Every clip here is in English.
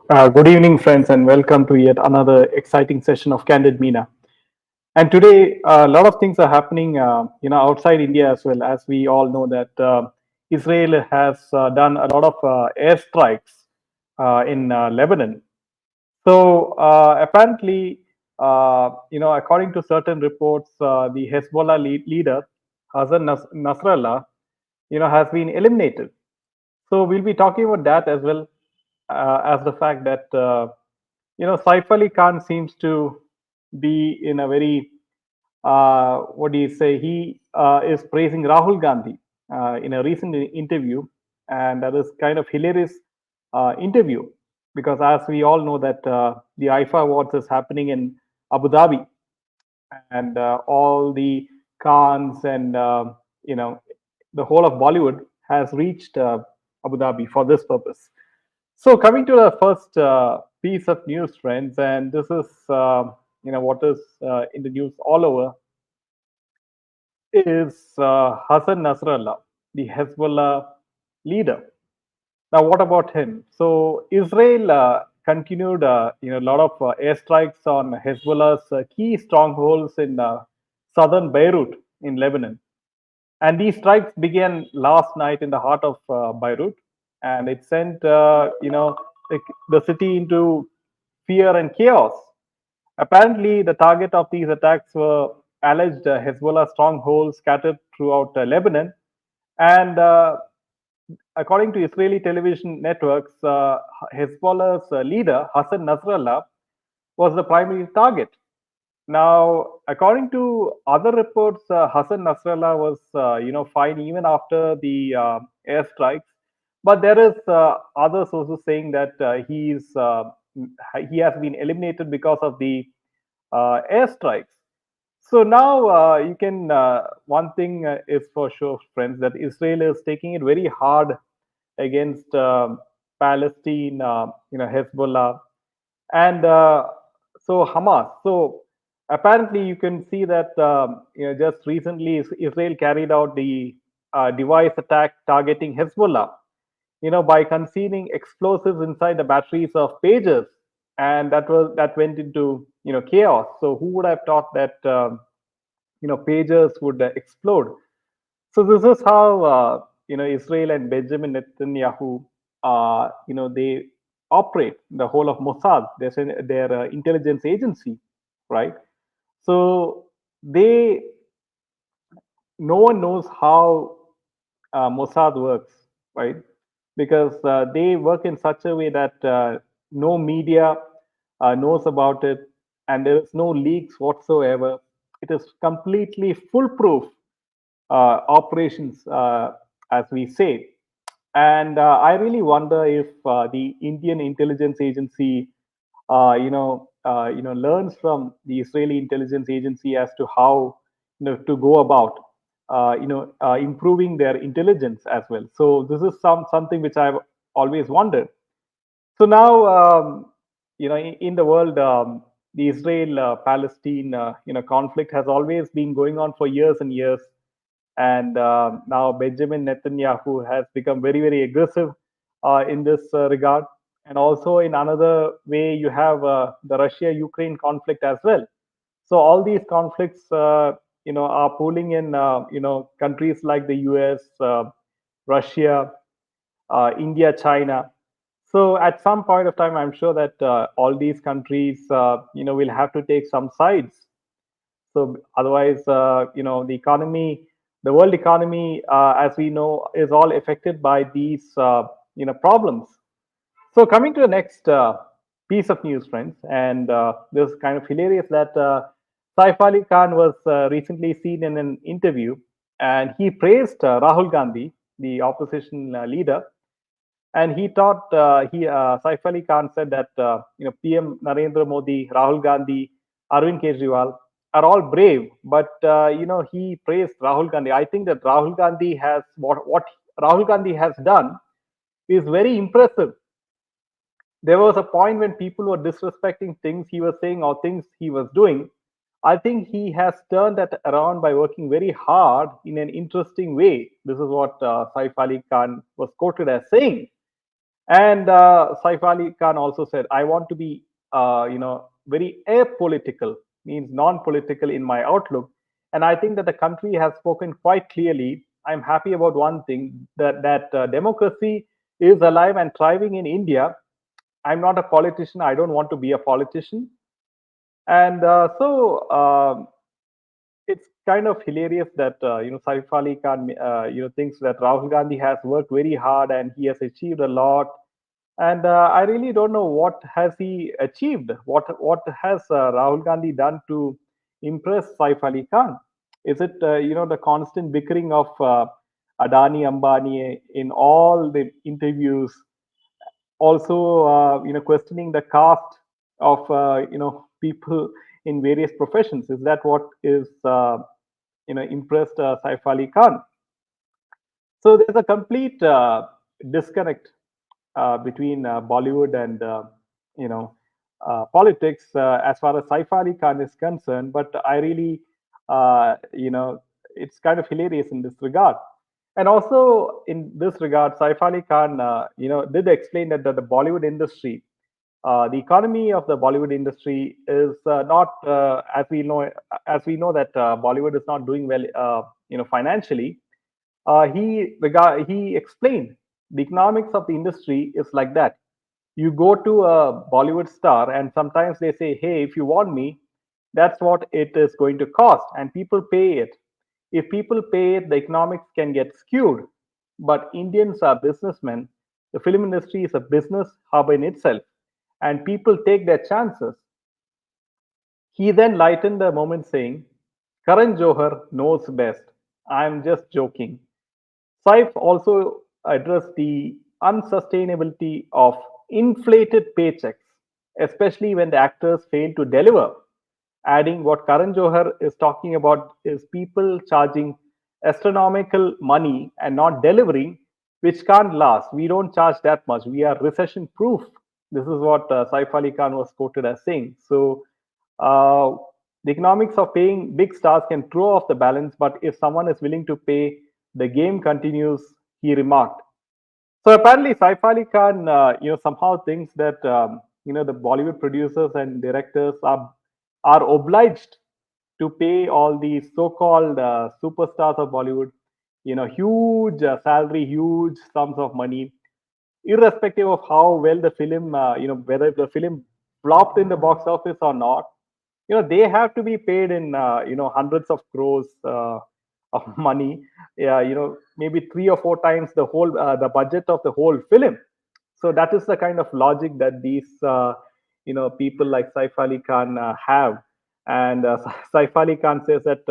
Good evening, friends, and welcome to yet another exciting session of Candid Mina. And today, a lot of things are happening, outside India as well. As we all know that Israel has done a lot of airstrikes in Lebanon. So apparently, according to certain reports, the Hezbollah leader Hassan Nasrallah, has been eliminated. So we'll be talking about that as well as the fact that Saif Ali Khan seems to be in a very what do you say? He is praising Rahul Gandhi in a recent interview, and that is kind of hilarious interview because, as we all know, that the IFA Awards is happening in Abu Dhabi, and all the Khans and the whole of Bollywood has reached Abu Dhabi for this purpose. So coming to the first piece of news, friends, and this is what is in the news all over is Hassan Nasrallah, the Hezbollah leader. Now, what about him? So Israel continued, a lot of airstrikes on Hezbollah's key strongholds in southern Beirut in Lebanon. And these strikes began last night in the heart of Beirut, and it sent the city into fear and chaos. Apparently, the target of these attacks were alleged Hezbollah strongholds scattered throughout Lebanon, and according to Israeli television networks, Hezbollah's leader Hassan Nasrallah was the primary target. Now, according to other reports, Hassan Nasrallah was, fine even after the airstrikes. But there is other sources saying that he has been eliminated because of the airstrikes. So now you can one thing is for sure, friends, that Israel is taking it very hard against Palestine, Hezbollah, and so Hamas. So apparently, you can see that just recently Israel carried out the device attack targeting Hezbollah, by concealing explosives inside the batteries of pagers, and that went into chaos. So who would have thought that pagers would explode? So this is how Israel and Benjamin Netanyahu, they operate the whole of Mossad, their intelligence agency, right? So they no one knows how Mossad works, right? Because they work in such a way that no media knows about it, and there is no leaks whatsoever. It is completely foolproof operations, as we say. And I really wonder if the Indian intelligence agency, learns from the Israeli intelligence agency as to how to go about, improving their intelligence as well. So this is something which I've always wondered. So now, in the world, the Israel-Palestine, conflict has always been going on for years and years, and now Benjamin Netanyahu has become very, very aggressive in this regard. And also, in another way, you have the Russia-Ukraine conflict as well. So all these conflicts, are pooling in, countries like the U.S., Russia, India, China. So at some point of time, I'm sure that all these countries, will have to take some sides. So otherwise, the economy, the world economy, as we know, is all affected by these, problems. So coming to the next piece of news, friends, and this is kind of hilarious that Saif Ali Khan was recently seen in an interview, and he praised Rahul Gandhi, the opposition leader, and he thought Saif Ali Khan said that PM Narendra Modi, Rahul Gandhi, Arvind Kejriwal are all brave, but he praised Rahul Gandhi. I think that Rahul Gandhi has what Rahul Gandhi has done is very impressive. There was a point when people were disrespecting things he was saying or things he was doing. I think he has turned that around by working very hard in an interesting way. This is what Saif Ali Khan was quoted as saying. And Saif Ali Khan also said, I want to be, very apolitical, means non-political in my outlook. And I think that the country has spoken quite clearly. I'm happy about one thing, that democracy is alive and thriving in India. I'm not a politician. I don't want to be a politician. And it's kind of hilarious that Saif Ali Khan thinks that Rahul Gandhi has worked very hard and he has achieved a lot. And I really don't know what has he achieved. What has Rahul Gandhi done to impress Saif Ali Khan? Is it the constant bickering of Adani Ambani in all the interviews? Also, questioning the caste of people in various professions. Is that what is impressed Saif Ali Khan? So there's a complete disconnect between Bollywood and you know politics as far as Saif Ali Khan is concerned. But I really, it's kind of hilarious in this regard. And also in this regard, Saif Ali Khan, did explain that the Bollywood industry, the economy of the Bollywood industry is not, as we know that Bollywood is not doing well, financially. He explained the economics of the industry is like that. You go to a Bollywood star, and sometimes they say, "Hey, if you want me, that's what it is going to cost," and people pay it. If people pay it, the economics can get skewed. But Indians are businessmen. The film industry is a business hub in itself, and people take their chances. He then lightened the moment, saying, Karan Johar knows best. I am just joking. Saif also addressed the unsustainability of inflated paychecks, especially when the actors fail to deliver. Adding what Karan Johar is talking about is people charging astronomical money and not delivering, which can't last. We don't charge that much. We are recession proof. This is what Saif Ali Khan was quoted as saying. So, uh, the economics of paying big stars can throw off the balance, but if someone is willing to pay, the game continues, he remarked. So apparently, Saif Ali Khan, somehow thinks that the Bollywood producers and directors are obliged to pay all these so-called superstars of Bollywood, huge salary, huge sums of money, irrespective of how well the film, whether the film flopped in the box office or not. They have to be paid in hundreds of crores of money. Yeah, maybe 3 or 4 times the budget of the whole film. So that is the kind of logic that these people like Saif Ali Khan have. And Saif Ali Khan says that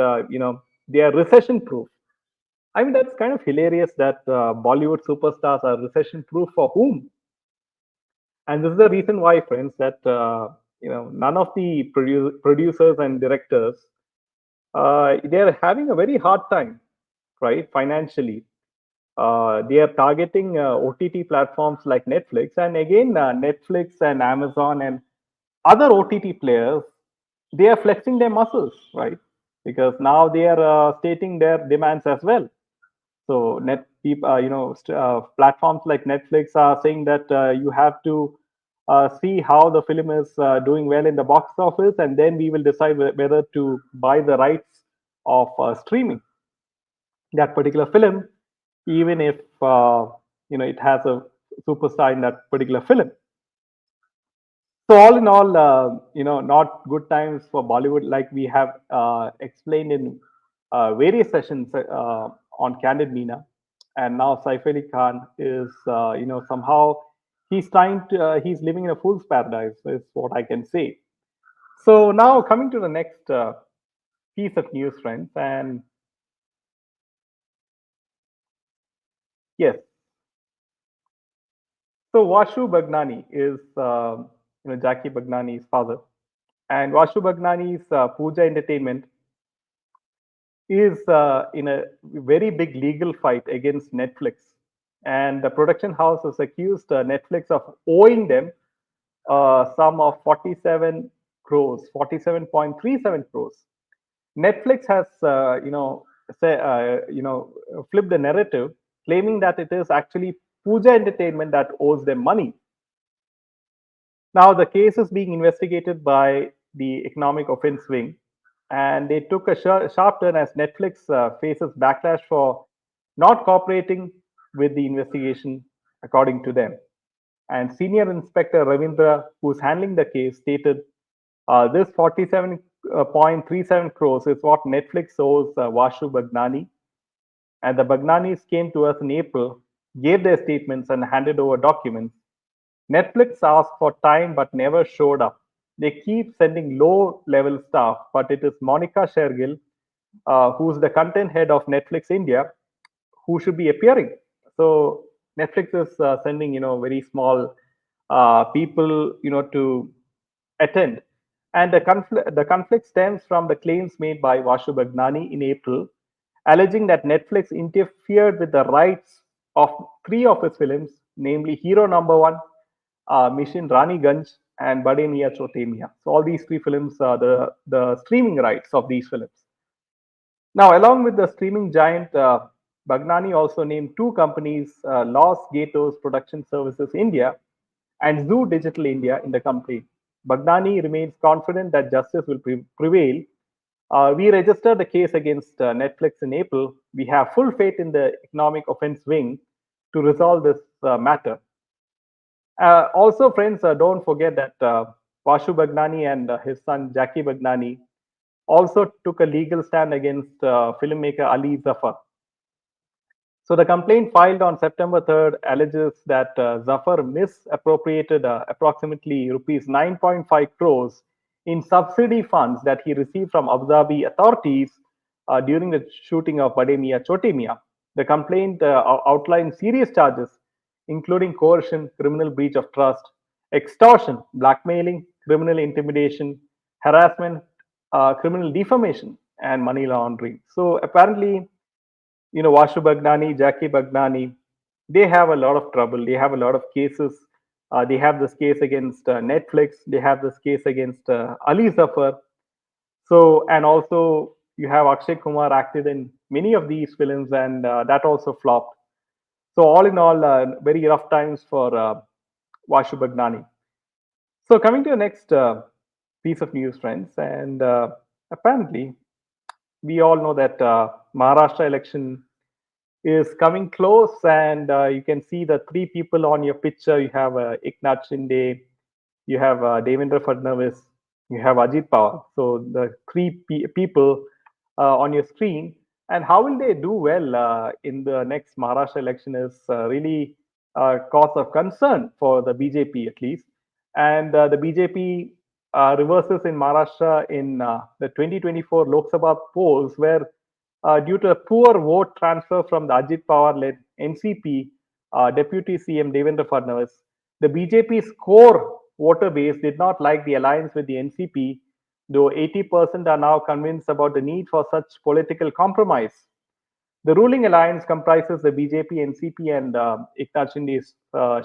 they are recession proof. I mean, that's kind of hilarious that Bollywood superstars are recession proof for whom? And this is the reason why, friends, that none of the producers and directors, they are having a very hard time, right, financially. They are targeting OTT platforms like Netflix, and again, Netflix and Amazon and other OTT players, they are flexing their muscles, right? Because now they are stating their demands as well. So platforms like Netflix are saying that you have to see how the film is doing well in the box office, and then we will decide whether to buy the rights of streaming that particular film, even if it has a superstar in that particular film. So all in all, not good times for Bollywood, like we have explained in various sessions on Candid Meena, and now Saif Ali Khan is, somehow he's living in a fool's paradise, is what I can say. So now coming to the next piece of news, friends, and yes, so Vashu Bagnani is, Jackie Bagnani's father, and Vashu Bagnani's Puja Entertainment is in a very big legal fight against Netflix. And the production house has accused Netflix of owing them a sum of 47 crores, 47.37 crores. Netflix has, flipped the narrative, claiming that it is actually Puja Entertainment that owes them money. Now, the case is being investigated by the Economic Offense Wing, and they took a sharp turn as Netflix faces backlash for not cooperating with the investigation, according to them. And Senior Inspector Ravindra, who's handling the case, stated this 47.37 crores is what Netflix owes Vashu Bagnani. And the Bagnanis came to us in April, gave their statements, and handed over documents. Netflix asked for time but never showed up. They keep sending low level staff, but it is Monica Shergill, who's the content head of Netflix India, who should be appearing. So Netflix is sending, very small people, to attend. And the conflict stems from the claims made by Vashu Bagnani in April, alleging that Netflix interfered with the rights of three of his films, namely Hero Number One, Mission Raniganj, and Bade Mia Chote Mia. So all these three films are the streaming rights of these films. Now, along with the streaming giant, Bagnani also named two companies, Los Gatos Production Services India and Zoo Digital India, in the complaint. Bagnani remains confident that justice will prevail. We registered the case against Netflix in April. We have full faith in the Economic Offense Wing to resolve this matter. Also, friends, don't forget that Vashu Bagnani and his son Jackie Bagnani also took a legal stand against filmmaker Ali Zafar. So the complaint filed on September 3rd alleges that Zafar misappropriated approximately rupees 9.5 crores in subsidy funds that he received from Abu Dhabi authorities during the shooting of Bade Mia Chote Mia. The complaint outlines serious charges, including coercion, criminal breach of trust, extortion, blackmailing, criminal intimidation, harassment, criminal defamation, and money laundering. So apparently, Vashu Bagnani, Jackie Bagnani, they have a lot of trouble. They have a lot of cases. They have this case against Netflix. They have this case against Ali Zafar. So, and also you have Akshay Kumar acted in many of these films, and that also flopped. So, all in all, very rough times for Vashu Bagnani. So, coming to the next piece of news, friends, and apparently we all know that Maharashtra election is coming close, and you can see the three people on your picture. You have Eknath Shinde, you have Devendra Fadnavis, you have Ajit Pawar. So the three people on your screen, and how will they do well in the next Maharashtra election is really a cause of concern for the BJP at least. And the BJP reverses in Maharashtra in the 2024 Lok Sabha polls, where due to a poor vote transfer from the Ajit Pawar-led NCP, Deputy CM Devendra Fadnavis, the BJP's core voter base did not like the alliance with the NCP, though 80% are now convinced about the need for such political compromise. The ruling alliance comprises the BJP, NCP, and Eknath Shinde's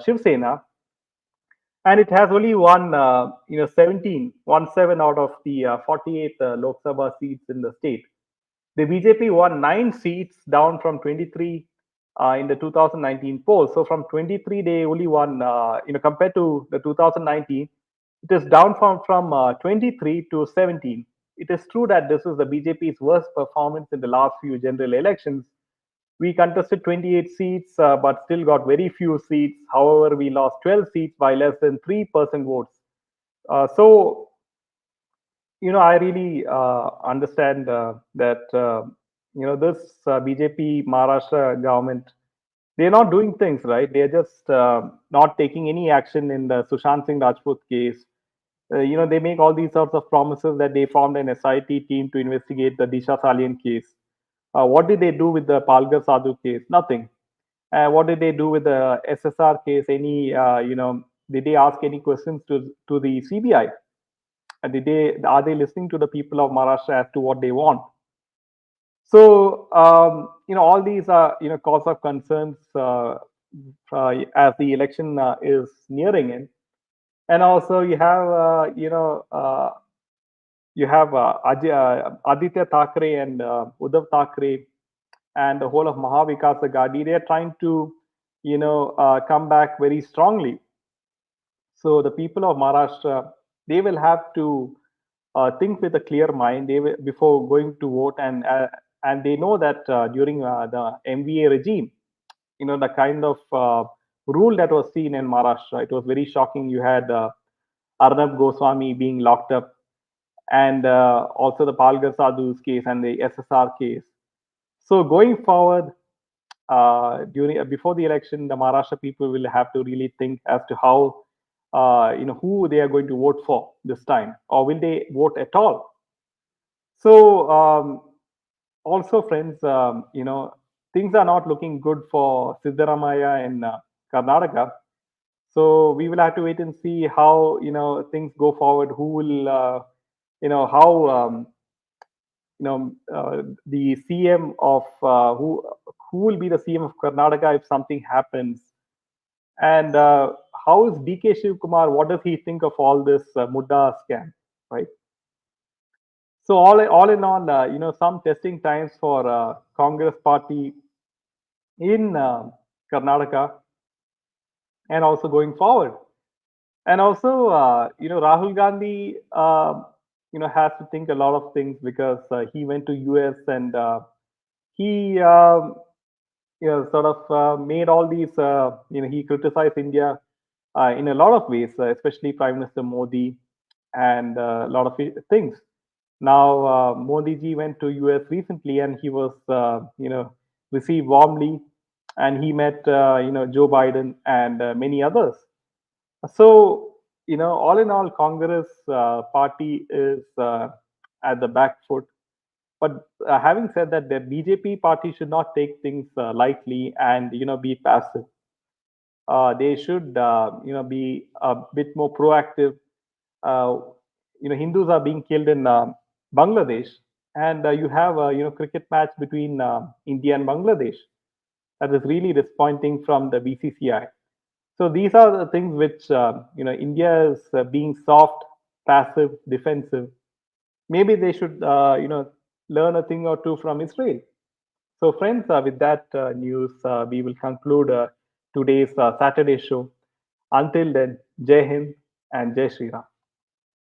Shiv Sena, and it has only won, 17 out of the 48 Lok Sabha seats in the state. The BJP won 9 seats, down from 23 in the 2019 poll. So from 23, they only won, compared to the 2019, it is down from 23 to 17. It is true that this is the BJP's worst performance in the last few general elections. We contested 28 seats, but still got very few seats. However, we lost 12 seats by less than 3% votes. So I really understand that this BJP Maharashtra government, they're not doing things right. They're just not taking any action in the Sushant Singh Rajput case. They make all these sorts of promises that they formed an SIT team to investigate the Disha Salian case. What did they do with the Palgar Sadhu case? Nothing. What did they do with the SSR case? Did they ask any questions to the CBI? Are they listening to the people of Maharashtra as to what they want? So all these are cause of concerns as the election is nearing in, and also you have Aditya Thackeray and Uddhav Thackeray and the whole of Mahavikas Aghadi. They are trying to come back very strongly. So the people of Maharashtra, they will have to think with a clear mind before going to vote, and they know that during the MVA regime, the kind of rule that was seen in Maharashtra, it was very shocking. You had Arnab Goswami being locked up, and also the Palgar Sadhu's case and the SSR case. So going forward, during before the election, the Maharashtra people will have to really think as to how who they are going to vote for this time, or will they vote at all? So also, friends, things are not looking good for Siddaramaya in Karnataka. So we will have to wait and see how things go forward. Who will how the CM of who will be the CM of Karnataka if something happens, and how is DK Shiv Kumar? What does he think of all this Mudda scam, right? So all in all, some testing times for Congress party in Karnataka, and also going forward. And also, Rahul Gandhi, has to think a lot of things because he went to US, and he, sort of made all these, he criticized India in a lot of ways, especially Prime Minister Modi, and a lot of things. Now, Modi ji went to US recently, and he was, received warmly, and he met, Joe Biden and many others. So, all in all, Congress party is at the back foot. But having said that, the BJP party should not take things lightly and be passive. They should be a bit more proactive. Uh, Hindus are being killed in Bangladesh, and you have a cricket match between India and Bangladesh. That is really disappointing from the BCCI. So these are the things which India is being soft, passive, defensive. Maybe they should learn a thing or two from Israel. So friends, with that news, we will conclude today's Saturday show. Until then, Jai Hind and Jai Shri Ram.